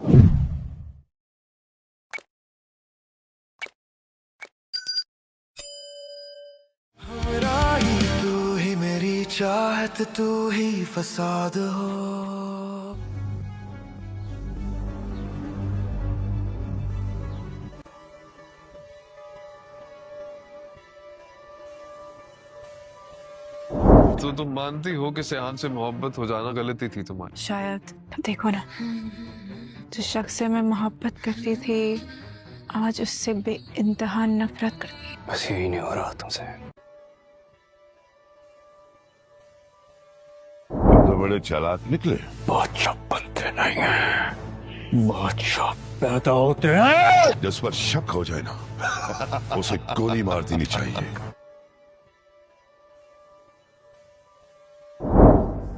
मेरा ही तू ही मेरी चाहत तू ही फसाद हो तो तुम मानती हो कि सेहान से मोहब्बत हो जाना गलती थी तुम्हारी? शायद। देखो ना, जिस शख्स से मैं मोहब्बत करती थी आज उससे बेइंतहा नफरत करती। बस यही नहीं हो रहा तुमसे। तो बड़े चालाक निकले। बहुत शक बनते नहीं हैं, बहुत शक पैदा होते हैं। जिस पर शक हो जाए ना उसे गोली मार देनी चाहिए।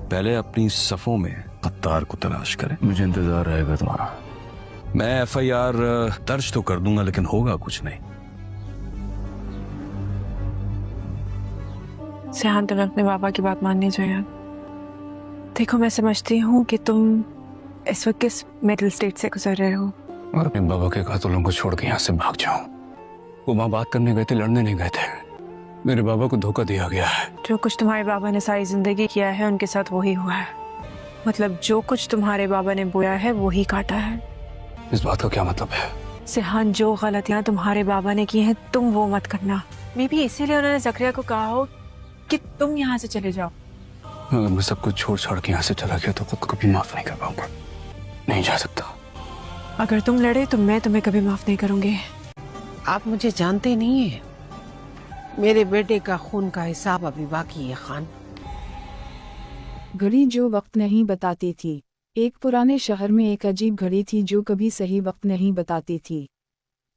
पहले अपनी सफों में गद्दार को तलाश करें। मुझे इंतजार रहेगा तुम्हारा। मैं FIR दर्ज तो कर दूंगा लेकिन होगा कुछ नहीं। सेहान, तुम्हें अपने बाबा की बात माननी चाहिए। देखो, मैं समझती हूँ कि तुम इस वक्त किस मेंटल स्टेट से गुजर रहे हो। और अपने बाबा के कातलों को छोड़ के यहाँ से भाग जाऊं। वो वहां बात करने गए थे, लड़ने नहीं गए थे। मेरे बाबा को धोखा दिया गया है। जो कुछ तुम्हारे बाबा ने सारी जिंदगी किया है उनके साथ वही हुआ है। मतलब जो कुछ तुम्हारे बाबा ने बोया है वही काटा है। इस बात का क्या मतलब है? सेहान, जो गलतियां तुम्हारे बाबा ने की हैं तुम वो मत करना। मे भी इसीलिए उन्होंने जकरिया को कहा हो कि तुम यहाँ से चले जाओ। अगर मैं सब कुछ छोड़ छाड़ के यहाँ से चला गया तो खुद को कभी माफ नहीं कर पाऊंगा। नहीं जा सकता। अगर तुम लड़े तो मैं तुम्हें कभी माफ नहीं करूंगी। आप मुझे जानते नहीं हैं। मेरे बेटे का खून का हिसाब अभी बाकी है खान। घड़ी जो वक्त नहीं बताती थी। एक पुराने शहर में एक अजीब घड़ी थी जो कभी सही वक्त नहीं बताती थी।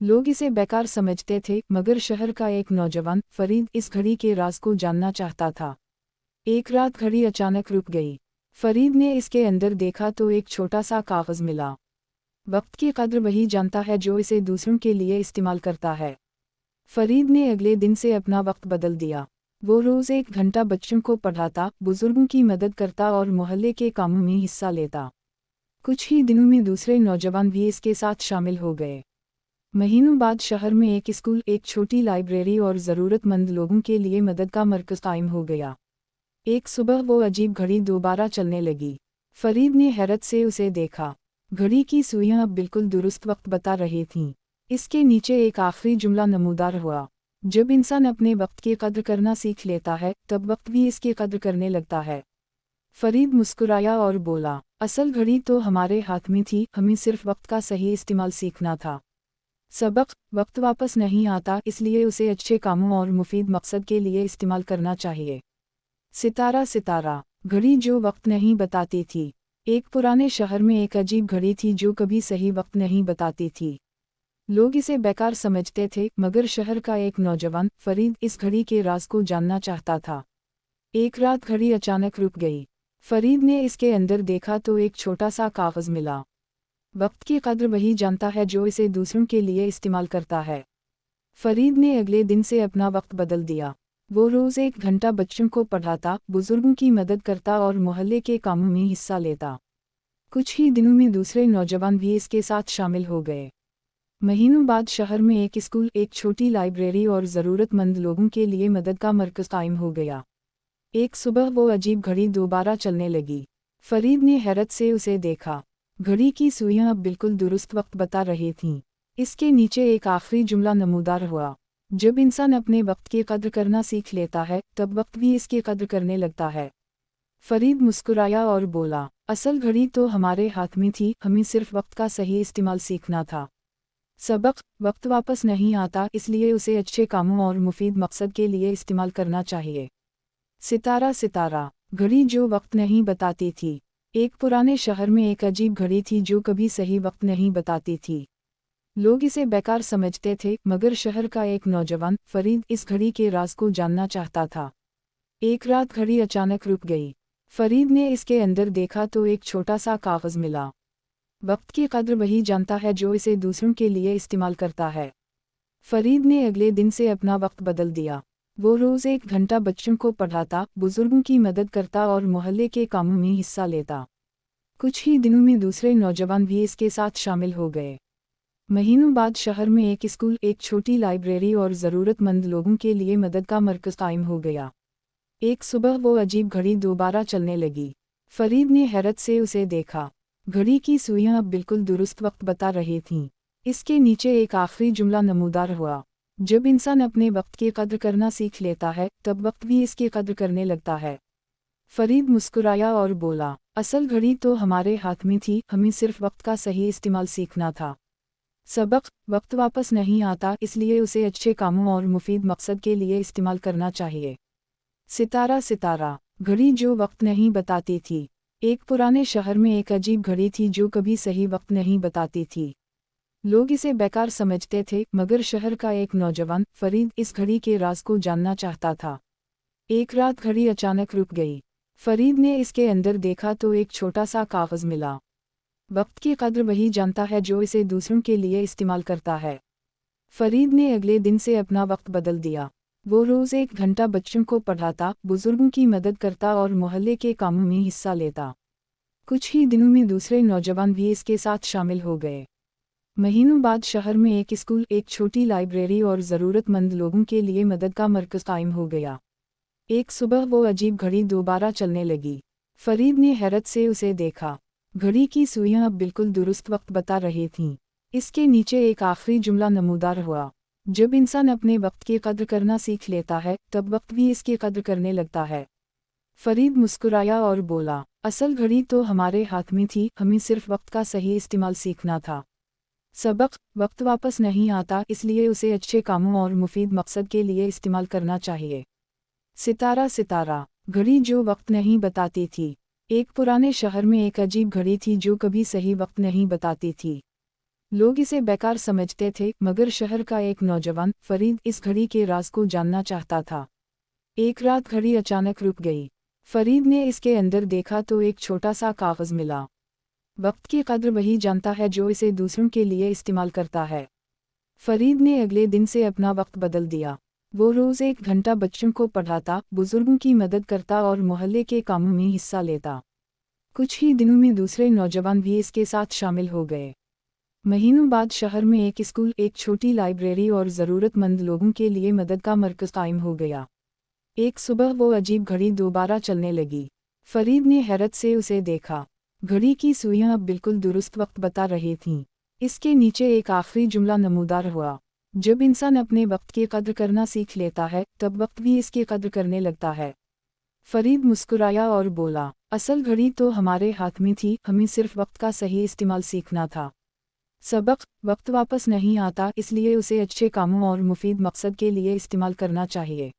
लोग इसे बेकार समझते थे, मगर शहर का एक नौजवान फरीद इस घड़ी के राज को जानना चाहता था। एक रात घड़ी अचानक रुक गई। फरीद ने इसके अंदर देखा तो एक छोटा सा कागज मिला। वक्त की कद्र वही जानता है जो इसे दूसरों के लिए इस्तेमाल करता है। फरीद ने अगले दिन से अपना वक्त बदल दिया। वो रोज़ 1 घंटा बच्चों को पढ़ाता, बुजुर्गों की मदद करता और मोहल्ले के कामों में हिस्सा लेता। कुछ ही दिनों में दूसरे नौजवान भी इसके साथ शामिल हो गए। महीनों बाद शहर में एक स्कूल, एक छोटी लाइब्रेरी और ज़रूरतमंद लोगों के लिए मदद का मरकज़ कायम हो गया। एक सुबह वो अजीब घड़ी दोबारा चलने लगी। फरीद ने हैरत से उसे देखा। घड़ी की सुइयां अब बिल्कुल दुरुस्त वक्त बता रही थीं। इसके नीचे एक आखिरी जुमला नमूदार हुआ, जब इंसान अपने वक्त की कद्र करना सीख लेता है तब वक्त भी इसकी कद्र करने लगता है। फरीद मुस्कुराया और बोला, असल घड़ी तो हमारे हाथ में थी, हमें सिर्फ वक्त का सही इस्तेमाल सीखना था। सबक, वक्त वापस नहीं आता, इसलिए उसे अच्छे कामों और मुफीद मकसद के लिए इस्तेमाल करना चाहिए। सितारा सितारा, घड़ी जो वक्त नहीं बताती थी। एक पुराने शहर में एक अजीब घड़ी थी जो कभी सही वक्त नहीं बताती थी। लोग इसे बेकार समझते थे, मगर शहर का एक नौजवान फरीद इस घड़ी के राज को जानना चाहता था। एक रात घड़ी अचानक रुक गई। फरीद ने इसके अंदर देखा तो एक छोटा सा कागज मिला। वक्त की कद्र वही जानता है जो इसे दूसरों के लिए इस्तेमाल करता है। फरीद ने अगले दिन से अपना वक्त बदल दिया। वो रोज़ 1 घंटा बच्चों को पढ़ाता, बुजुर्गों की मदद करता और मोहल्ले के कामों में हिस्सा लेता। कुछ ही दिनों में दूसरे नौजवान भी इसके साथ शामिल हो गए। महीनों बाद शहर में एक स्कूल, एक छोटी लाइब्रेरी और ज़रूरतमंद लोगों के लिए मदद का मरकज़ कायम हो गया। एक सुबह वो अजीब घड़ी दोबारा चलने लगी। फरीद ने हैरत से उसे देखा। घड़ी की सुइयां अब बिल्कुल दुरुस्त वक्त बता रही थीं। इसके नीचे एक आखिरी जुमला नमूदार हुआ, जब इंसान अपने वक्त की कद्र करना सीख लेता है तब वक्त भी इसकी कद्र करने लगता है। फरीद मुस्कुराया और बोला, असल घड़ी तो हमारे हाथ में थी, हमें सिर्फ वक्त का सही इस्तेमाल सीखना था। सबक, वक्त वापस नहीं आता, इसलिए उसे अच्छे कामों और मुफीद मकसद के लिए इस्तेमाल करना चाहिए। सितारा सितारा, घड़ी जो वक्त नहीं बताती थी। एक पुराने शहर में एक अजीब घड़ी थी जो कभी सही वक्त नहीं बताती थी। लोग इसे बेकार समझते थे, मगर शहर का एक नौजवान फरीद इस घड़ी के राज को जानना चाहता था। एक रात घड़ी अचानक रुक गई। फरीद ने इसके अंदर देखा तो एक छोटा सा कागज मिला। वक्त की कद्र वही जानता है जो इसे दूसरों के लिए इस्तेमाल करता है। फरीद ने अगले दिन से अपना वक्त बदल दिया। वो रोज़ 1 घंटा बच्चों को पढ़ाता, बुजुर्गों की मदद करता और मोहल्ले के कामों में हिस्सा लेता। कुछ ही दिनों में दूसरे नौजवान भी इसके साथ शामिल हो गए। महीनों बाद शहर में एक स्कूल, एक छोटी लाइब्रेरी और ज़रूरतमंद लोगों के लिए मदद का मरकज़ कायम हो गया। एक सुबह वो अजीब घड़ी दोबारा चलने लगी। फरीद ने हैरत से उसे देखा। घड़ी की सुइयां अब बिल्कुल दुरुस्त वक्त बता रही थीं। इसके नीचे एक आखिरी जुमला नमूदार हुआ, जब इंसान अपने वक्त की कद्र करना सीख लेता है तब वक्त भी इसकी कद्र करने लगता है। फरीद मुस्कुराया और बोला, असल घड़ी तो हमारे हाथ में थी, हमें सिर्फ वक्त का सही इस्तेमाल सीखना था। सबक, वक्त वापस नहीं आता, इसलिए उसे अच्छे कामों और मुफीद मकसद के लिए इस्तेमाल करना चाहिए। सितारा सितारा, घड़ी जो वक्त नहीं बताती थी। एक पुराने शहर में एक अजीब घड़ी थी जो कभी सही वक्त नहीं बताती थी। लोग इसे बेकार समझते थे, मगर शहर का एक नौजवान फरीद इस घड़ी के राज को जानना चाहता था। एक रात घड़ी अचानक रुक गई। फरीद ने इसके अंदर देखा तो एक छोटा सा कागज़ मिला। वक्त की कद्र वही जानता है जो इसे दूसरों के लिए इस्तेमाल करता है। फरीद ने अगले दिन से अपना वक्त बदल दिया। वो रोज़ 1 घंटा बच्चों को पढ़ाता, बुजुर्गों की मदद करता और मोहल्ले के कामों में हिस्सा लेता। कुछ ही दिनों में दूसरे नौजवान भी इसके साथ शामिल हो गए। महीनों बाद शहर में एक स्कूल, एक छोटी लाइब्रेरी और ज़रूरतमंद लोगों के लिए मदद का मरकज़ कायम हो गया। एक सुबह वो अजीब घड़ी दोबारा चलने लगी। फरीद ने हैरत से उसे देखा। घड़ी की सुइयां अब बिल्कुल दुरुस्त वक्त बता रही थीं। इसके नीचे एक आखिरी जुमला नमूदार हुआ, जब इंसान अपने वक्त की कद्र करना सीख लेता है तब वक्त भी इसकी कद्र करने लगता है। फरीद मुस्कुराया और बोला, असल घड़ी तो हमारे हाथ में थी, हमें सिर्फ वक्त का सही इस्तेमाल सीखना था। सबक, वक्त वापस नहीं आता, इसलिए उसे अच्छे कामों और मुफीद मकसद के लिए इस्तेमाल करना चाहिए। सितारा सितारा, घड़ी जो वक्त नहीं बताती थी। एक पुराने शहर में एक अजीब घड़ी थी जो कभी सही वक्त नहीं बताती थी। लोग इसे बेकार समझते थे, मगर शहर का एक नौजवान फरीद इस घड़ी के राज को जानना चाहता था। एक रात घड़ी अचानक रुक गई। फरीद ने इसके अंदर देखा तो एक छोटा सा कागज़ मिला। वक्त की कद्र वही जानता है जो इसे दूसरों के लिए इस्तेमाल करता है। फरीद ने अगले दिन से अपना वक्त बदल दिया। वो रोज़ 1 घंटा बच्चों को पढ़ाता, बुजुर्गों की मदद करता और मोहल्ले के कामों में हिस्सा लेता। कुछ ही दिनों में दूसरे नौजवान भी इसके साथ शामिल हो गए। महीनों बाद शहर में एक स्कूल, एक छोटी लाइब्रेरी और ज़रूरतमंद लोगों के लिए मदद का मरकज़ कायम हो गया। एक सुबह वो अजीब घड़ी दोबारा चलने लगी। फरीद ने हैरत से उसे देखा। घड़ी की सुइयां अब बिल्कुल दुरुस्त वक्त बता रही थीं। इसके नीचे एक आखिरी जुमला नमूदार हुआ, जब इंसान अपने वक्त की कद्र करना सीख लेता है तब वक्त भी इसकी कद्र करने लगता है। फरीद मुस्कुराया और बोला, असल घड़ी तो हमारे हाथ में थी, हमें सिर्फ वक्त का सही इस्तेमाल सीखना था। सबक, वक्त वापस नहीं आता, इसलिए उसे अच्छे कामों और मुफीद मकसद के लिए इस्तेमाल करना चाहिए।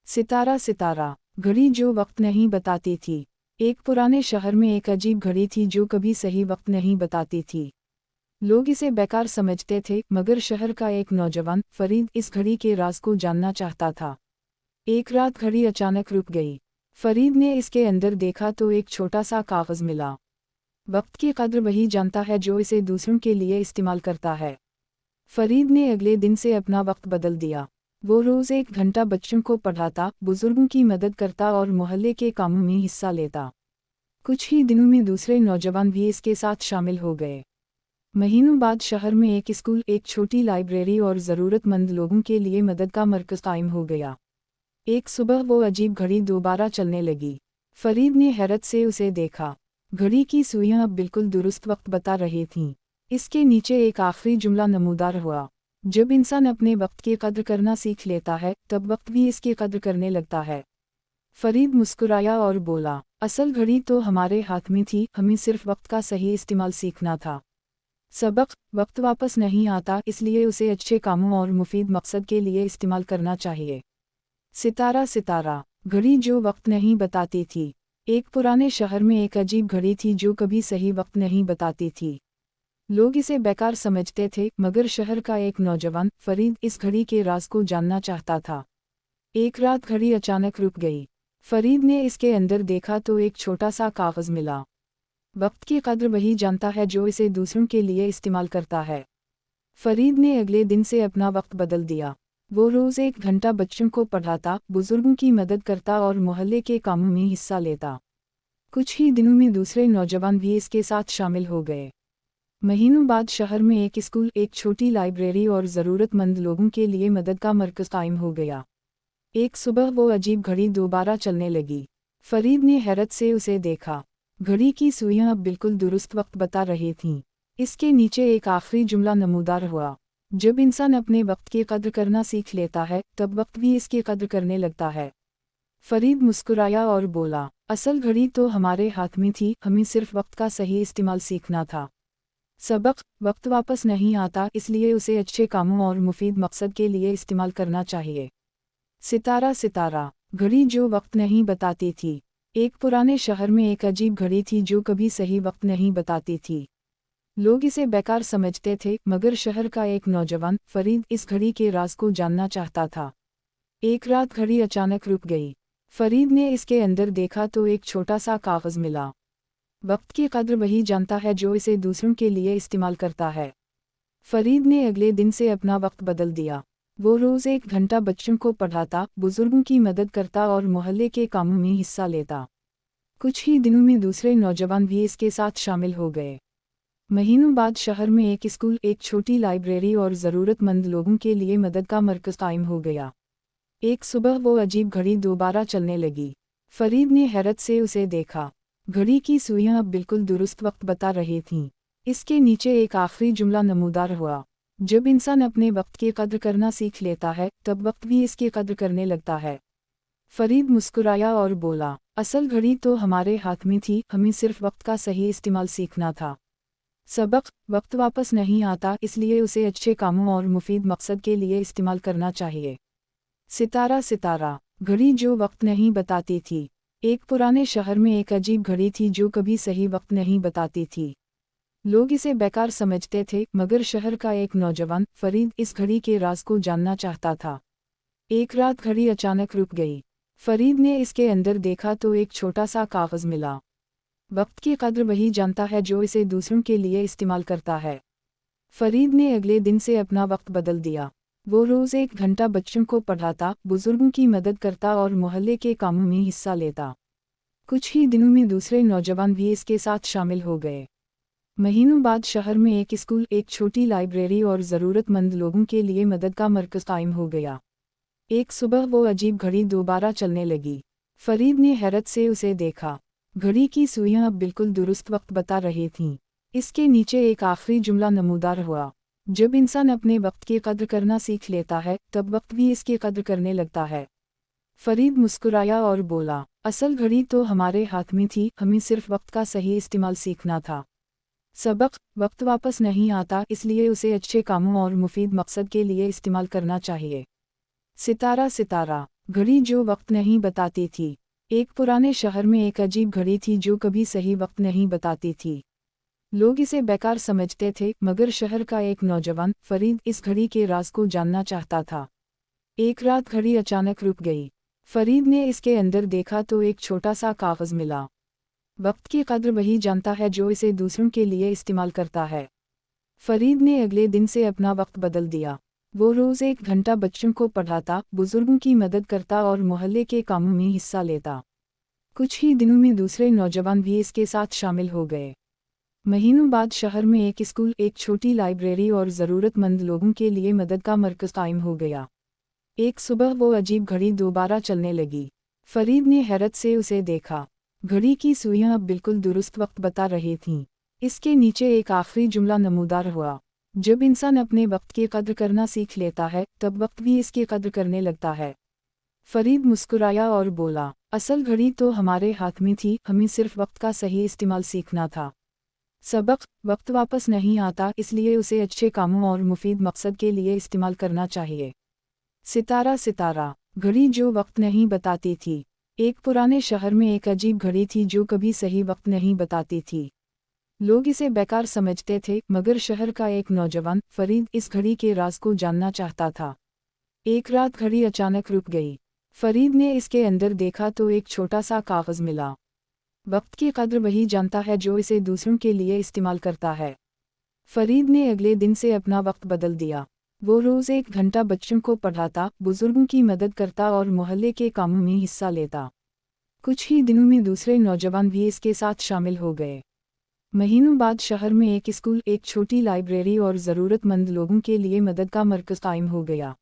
सितारा सितारा, घड़ी जो वक्त नहीं बताती थी। एक पुराने शहर में एक अजीब घड़ी थी जो कभी सही वक्त नहीं बताती थी। लोग इसे बेकार समझते थे, मगर शहर का एक नौजवान फरीद इस घड़ी के राज को जानना चाहता था। एक रात घड़ी अचानक रुक गई। फरीद ने इसके अंदर देखा तो एक छोटा सा कागज़ मिला। वक्त की कद्र वही जानता है जो इसे दूसरों के लिए इस्तेमाल करता है। फरीद ने अगले दिन से अपना वक्त बदल दिया। वो रोज़ 1 घंटा बच्चों को पढ़ाता, बुजुर्गों की मदद करता और मोहल्ले के कामों में हिस्सा लेता। कुछ ही दिनों में दूसरे नौजवान भी इसके साथ शामिल हो गए। महीनों बाद शहर में एक स्कूल, एक छोटी लाइब्रेरी और ज़रूरतमंद लोगों के लिए मदद का मरकज़ कायम हो गया। एक सुबह वो अजीब घड़ी दोबारा चलने लगी। फरीद ने हैरत से उसे देखा। घड़ी की सुइयां अब बिल्कुल दुरुस्त वक्त बता रही थीं। इसके नीचे एक आखिरी जुमला नमूदार हुआ, जब इंसान अपने वक्त की कद्र करना सीख लेता है तब वक्त भी इसकी कद्र करने लगता है। फरीद मुस्कुराया और बोला, असल घड़ी तो हमारे हाथ में थी, हमें सिर्फ वक्त का सही इस्तेमाल सीखना था। सबक, वक्त वापस नहीं आता, इसलिए उसे अच्छे कामों और मुफीद मकसद के लिए इस्तेमाल करना चाहिए। सितारा सितारा, घड़ी जो वक्त नहीं बताती थी। एक पुराने शहर में एक अजीब घड़ी थी जो कभी सही वक्त नहीं बताती थी। लोग इसे बेकार समझते थे, मगर शहर का एक नौजवान फरीद इस घड़ी के राज को जानना चाहता था। एक रात घड़ी अचानक रुक गई। फरीद ने इसके अंदर देखा तो एक छोटा सा कागज़ मिला। वक्त की कद्र वही जानता है जो इसे दूसरों के लिए इस्तेमाल करता है। फरीद ने अगले दिन से अपना वक्त बदल दिया। वो रोज़ 1 घंटा बच्चों को पढ़ाता, बुजुर्गों की मदद करता और मोहल्ले के कामों में हिस्सा लेता। कुछ ही दिनों में दूसरे नौजवान भी इसके साथ शामिल हो गए। महीनों बाद शहर में एक स्कूल, एक छोटी लाइब्रेरी और ज़रूरतमंद लोगों के लिए मदद का मरकज़ कायम हो गया। एक सुबह वो अजीब घड़ी दोबारा चलने लगी। फरीद ने हैरत से उसे देखा। घड़ी की सुइयां अब बिल्कुल दुरुस्त वक्त बता रही थीं। इसके नीचे एक आखिरी जुमला नमूदार हुआ, जब इंसान अपने वक्त की कद्र करना सीख लेता है तब वक्त भी इसकी कद्र करने लगता है। फरीद मुस्कुराया और बोला, असल घड़ी तो हमारे हाथ में थी, हमें सिर्फ वक्त का सही इस्तेमाल सीखना था। सबक, वक्त वापस नहीं आता, इसलिए उसे अच्छे कामों और मुफीद मकसद के लिए इस्तेमाल करना चाहिए। सितारा सितारा, घड़ी जो वक्त नहीं बताती थी। एक पुराने शहर में एक अजीब घड़ी थी जो कभी सही वक्त नहीं बताती थी। लोग इसे बेकार समझते थे, मगर शहर का एक नौजवान फरीद इस घड़ी के राज को जानना चाहता था। एक रात घड़ी अचानक रुक गई। फरीद ने इसके अंदर देखा तो एक छोटा सा कागज मिला। वक्त की कद्र वही जानता है जो इसे दूसरों के लिए इस्तेमाल करता है। फरीद ने अगले दिन से अपना वक्त बदल दिया। वो रोज़ 1 घंटा बच्चों को पढ़ाता, बुजुर्गों की मदद करता और मोहल्ले के कामों में हिस्सा लेता। कुछ ही दिनों में दूसरे नौजवान भी इसके साथ शामिल हो गए। महीनों बाद शहर में एक स्कूल, एक छोटी लाइब्रेरी और ज़रूरतमंद लोगों के लिए मदद का मरकज़ कायम हो गया। एक सुबह वो अजीब घड़ी दोबारा चलने लगी। फरीद ने हैरत से उसे देखा। घड़ी की सुइयां अब बिल्कुल दुरुस्त वक्त बता रही थीं। इसके नीचे एक आखिरी जुमला नमूदार हुआ, जब इंसान अपने वक्त की कद्र करना सीख लेता है तब वक्त भी इसकी कद्र करने लगता है। फरीद मुस्कुराया और बोला, असल घड़ी तो हमारे हाथ में थी, हमें सिर्फ वक्त का सही इस्तेमाल सीखना था। सबक, वक्त वापस नहीं आता, इसलिए उसे अच्छे कामों और मुफीद मकसद के लिए इस्तेमाल करना चाहिए। सितारा सितारा, घड़ी जो वक्त नहीं बताती थी। एक पुराने शहर में एक अजीब घड़ी थी जो कभी सही वक्त नहीं बताती थी। लोग इसे बेकार समझते थे, मगर शहर का एक नौजवान फरीद इस घड़ी के राज को जानना चाहता था। एक रात घड़ी अचानक रुक गई। फरीद ने इसके अंदर देखा तो एक छोटा सा कागज मिला। वक्त की कद्र वही जानता है जो इसे दूसरों के लिए इस्तेमाल करता है। फरीद ने अगले दिन से अपना वक्त बदल दिया। वो रोज़ 1 घंटा बच्चों को पढ़ाता, बुजुर्गों की मदद करता और मोहल्ले के कामों में हिस्सा लेता। कुछ ही दिनों में दूसरे नौजवान भी इसके साथ शामिल हो गए। महीनों बाद शहर में एक स्कूल, एक छोटी लाइब्रेरी और ज़रूरतमंद लोगों के लिए मदद का मरकज़ कायम हो गया। एक सुबह वो अजीब घड़ी दोबारा चलने लगी। फरीद ने हैरत से उसे देखा। घड़ी की सुइयां अब बिल्कुल दुरुस्त वक्त बता रही थीं। इसके नीचे एक आखिरी जुमला नमूदार हुआ, जब इंसान अपने वक्त की कद्र करना सीख लेता है तब वक्त भी इसकी कद्र करने लगता है। फरीद मुस्कुराया और बोला, असल घड़ी तो हमारे हाथ में थी, हमें सिर्फ वक्त का सही इस्तेमाल सीखना था। सबक, वक्त वापस नहीं आता, इसलिए उसे अच्छे कामों और मुफीद मकसद के लिए इस्तेमाल करना चाहिए। सितारा सितारा, घड़ी जो वक्त नहीं बताती थी। एक पुराने शहर में एक अजीब घड़ी थी जो कभी सही वक्त नहीं बताती थी। लोग इसे बेकार समझते थे, मगर शहर का एक नौजवान फरीद इस घड़ी के राज को जानना चाहता था। एक रात घड़ी अचानक रुक गई। फरीद ने इसके अंदर देखा तो एक छोटा सा कागज मिला। वक्त की कद्र वही जानता है जो इसे दूसरों के लिए इस्तेमाल करता है। फरीद ने अगले दिन से अपना वक्त बदल दिया। वो रोज़ 1 घंटा बच्चों को पढ़ाता, बुजुर्गों की मदद करता और मोहल्ले के कामों में हिस्सा लेता। कुछ ही दिनों में दूसरे नौजवान भी इसके साथ शामिल हो गए। महीनों बाद शहर में एक स्कूल, एक छोटी लाइब्रेरी और ज़रूरतमंद लोगों के लिए मदद का मरकज़ कायम हो गया। एक सुबह वो अजीब घड़ी दोबारा चलने लगी। फरीद ने हैरत से उसे देखा। घड़ी की सुइयां अब बिल्कुल दुरुस्त वक्त बता रही थीं। इसके नीचे एक आखिरी जुमला नमूदार हुआ, जब इंसान अपने वक्त की कद्र करना सीख लेता है तब वक्त भी इसकी कद्र करने लगता है। फरीद मुस्कुराया और बोला, असल घड़ी तो हमारे हाथ में थी, हमें सिर्फ वक्त का सही इस्तेमाल सीखना था। सबक, वक्त वापस नहीं आता, इसलिए उसे अच्छे कामों और मुफीद मकसद के लिए इस्तेमाल करना चाहिए। सितारा सितारा, घड़ी जो वक्त नहीं बताती थी। एक पुराने शहर में एक अजीब घड़ी थी जो कभी सही वक्त नहीं बताती थी। लोग इसे बेकार समझते थे, मगर शहर का एक नौजवान फरीद इस घड़ी के राज को जानना चाहता था। एक रात घड़ी अचानक रुक गई। फरीद ने इसके अंदर देखा तो एक छोटा सा कागज मिला। वक्त की कद्र वही जानता है जो इसे दूसरों के लिए इस्तेमाल करता है। फरीद ने अगले दिन से अपना वक्त बदल दिया। वो रोज़ 1 घंटा बच्चों को पढ़ाता, बुजुर्गों की मदद करता और मोहल्ले के कामों में हिस्सा लेता। कुछ ही दिनों में दूसरे नौजवान भी इसके साथ शामिल हो गए। महीनों बाद शहर में एक स्कूल, एक छोटी लाइब्रेरी और ज़रूरतमंद लोगों के लिए मदद का मरकज़ कायम हो गया।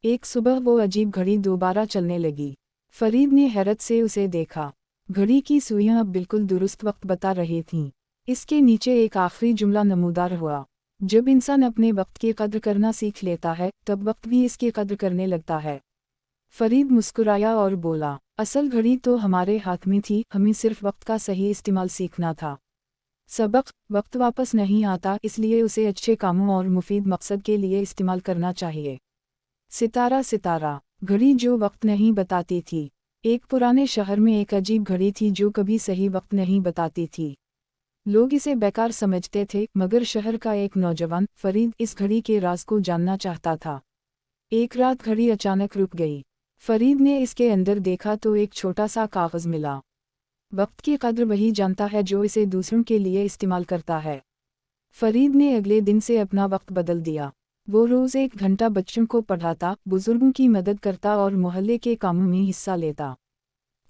एक सुबह वो अजीब घड़ी दोबारा चलने लगी। फरीद ने हैरत से उसे देखा। घड़ी की सुइयां अब बिल्कुल दुरुस्त वक्त बता रही थीं। इसके नीचे एक आखिरी जुमला नमूदार हुआ, जब इंसान अपने वक्त की कद्र करना सीख लेता है तब वक्त भी इसकी कद्र करने लगता है। फरीद मुस्कुराया और बोला, असल घड़ी तो हमारे हाथ में थी, हमें सिर्फ वक्त का सही इस्तेमाल सीखना था। सबक, वक्त वापस नहीं आता, इसलिए उसे अच्छे कामों और मुफीद मकसद के लिए इस्तेमाल करना चाहिए। सितारा सितारा, घड़ी जो वक्त नहीं बताती थी। एक पुराने शहर में एक अजीब घड़ी थी जो कभी सही वक्त नहीं बताती थी। लोग इसे बेकार समझते थे, मगर शहर का एक नौजवान, फरीद, इस घड़ी के राज को जानना चाहता था। एक रात घड़ी अचानक रुक गई। फरीद ने इसके अंदर देखा तो एक छोटा सा कागज़ मिला। वक्त की कद्र वही जानता है जो इसे दूसरों के लिए इस्तेमाल करता है। फरीद ने अगले दिन से अपना वक्त बदल दिया। वो रोज़ 1 घंटा बच्चों को पढ़ाता, बुजुर्गों की मदद करता और मोहल्ले के कामों में हिस्सा लेता।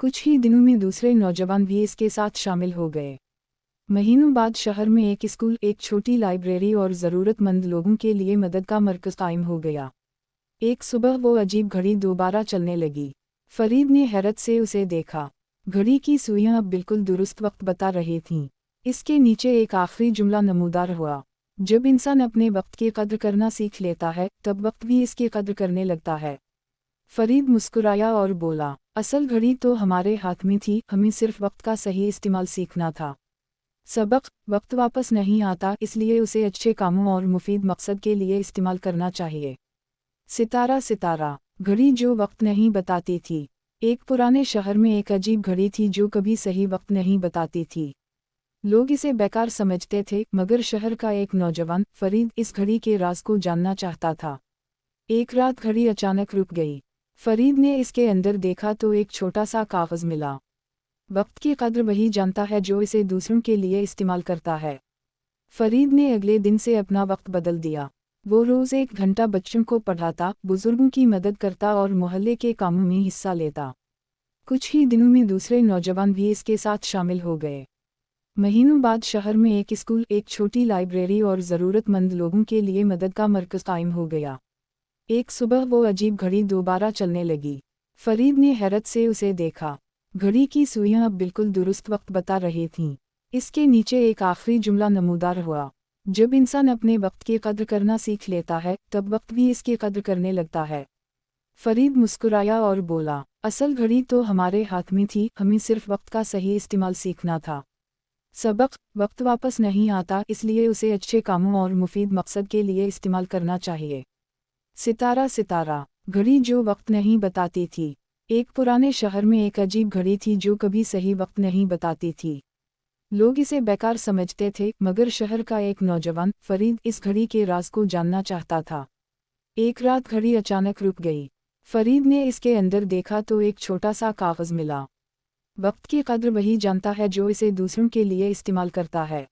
कुछ ही दिनों में दूसरे नौजवान भी इसके साथ शामिल हो गए। महीनों बाद शहर में एक स्कूल, एक छोटी लाइब्रेरी और ज़रूरतमंद लोगों के लिए मदद का मरकज़ कायम हो गया। एक सुबह वो अजीब घड़ी दोबारा चलने लगी। फरीद ने हैरत से उसे देखा। घड़ी की सुइयां अब बिल्कुल दुरुस्त वक्त बता रही थीं। इसके नीचे एक आखिरी जुमला नमूदार हुआ, जब इंसान अपने वक्त की कद्र करना सीख लेता है तब वक्त भी इसकी कद्र करने लगता है। फरीद मुस्कुराया और बोला, असल घड़ी तो हमारे हाथ में थी, हमें सिर्फ वक्त का सही इस्तेमाल सीखना था। सबक, वक्त वापस नहीं आता, इसलिए उसे अच्छे कामों और मुफीद मकसद के लिए इस्तेमाल करना चाहिए। सितारा सितारा, घड़ी जो वक्त नहीं बताती थी। एक पुराने शहर में एक अजीब घड़ी थी जो कभी सही वक्त नहीं बताती थी। लोग इसे बेकार समझते थे, मगर शहर का एक नौजवान, फरीद, इस घड़ी के राज को जानना चाहता था। एक रात घड़ी अचानक रुक गई। फरीद ने इसके अंदर देखा तो एक छोटा सा कागज़ मिला। वक्त की कद्र वही जानता है जो इसे दूसरों के लिए इस्तेमाल करता है। फरीद ने अगले दिन से अपना वक्त बदल दिया। वो रोज़ 1 घंटा बच्चों को पढ़ाता, बुजुर्गों की मदद करता और मोहल्ले के कामों में हिस्सा लेता। कुछ ही दिनों में दूसरे नौजवान भी इसके साथ शामिल हो गए। महीनों बाद शहर में एक स्कूल, एक छोटी लाइब्रेरी और ज़रूरतमंद लोगों के लिए मदद का मरकज़ कायम हो गया। एक सुबह वो अजीब घड़ी दोबारा चलने लगी। फरीद ने हैरत से उसे देखा। घड़ी की सुइयां अब बिल्कुल दुरुस्त वक्त बता रही थीं। इसके नीचे एक आखिरी जुमला नमूदार हुआ, जब इंसान अपने वक्त की कद्र करना सीख लेता है तब वक्त भी इसकी कद्र करने लगता है। फरीद मुस्कुराया और बोला, असल घड़ी तो हमारे हाथ में थी, हमें सिर्फ वक्त का सही इस्तेमाल सीखना था। सबक, वक्त वापस नहीं आता, इसलिए उसे अच्छे कामों और मुफीद मकसद के लिए इस्तेमाल करना चाहिए। सितारा सितारा, घड़ी जो वक्त नहीं बताती थी। एक पुराने शहर में एक अजीब घड़ी थी जो कभी सही वक्त नहीं बताती थी। लोग इसे बेकार समझते थे, मगर शहर का एक नौजवान, फरीद, इस घड़ी के राज को जानना चाहता था। एक रात घड़ी अचानक रुक गई। फरीद ने इसके अंदर देखा तो एक छोटा सा कागज़ मिला। वक्त की कद्र वही जानता है जो इसे दूसरों के लिए इस्तेमाल करता है।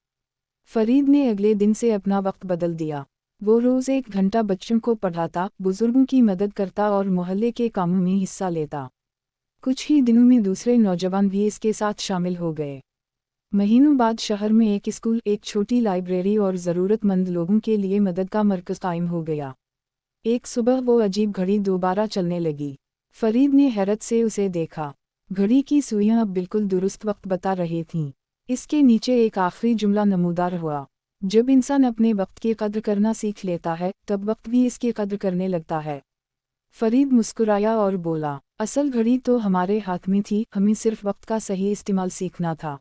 फरीद ने अगले दिन से अपना वक्त बदल दिया। वो रोज़ 1 घंटा बच्चों को पढ़ाता, बुजुर्गों की मदद करता और मोहल्ले के कामों में हिस्सा लेता। कुछ ही दिनों में दूसरे नौजवान भी इसके साथ शामिल हो गए। महीनों बाद शहर में एक स्कूल, एक छोटी लाइब्रेरी और ज़रूरतमंद लोगों के लिए मदद का मरकज़ कायम हो गया। एक सुबह वो अजीब घड़ी दोबारा चलने लगी। फरीद ने हैरत से उसे देखा। घड़ी की सुइयां अब बिल्कुल दुरुस्त वक्त बता रही थीं। इसके नीचे एक आखिरी जुमला नमूदार हुआ, जब इंसान अपने वक्त की कद्र करना सीख लेता है तब वक्त भी इसकी कद्र करने लगता है। फरीद मुस्कुराया और बोला, असल घड़ी तो हमारे हाथ में थी, हमें सिर्फ वक्त का सही इस्तेमाल सीखना था।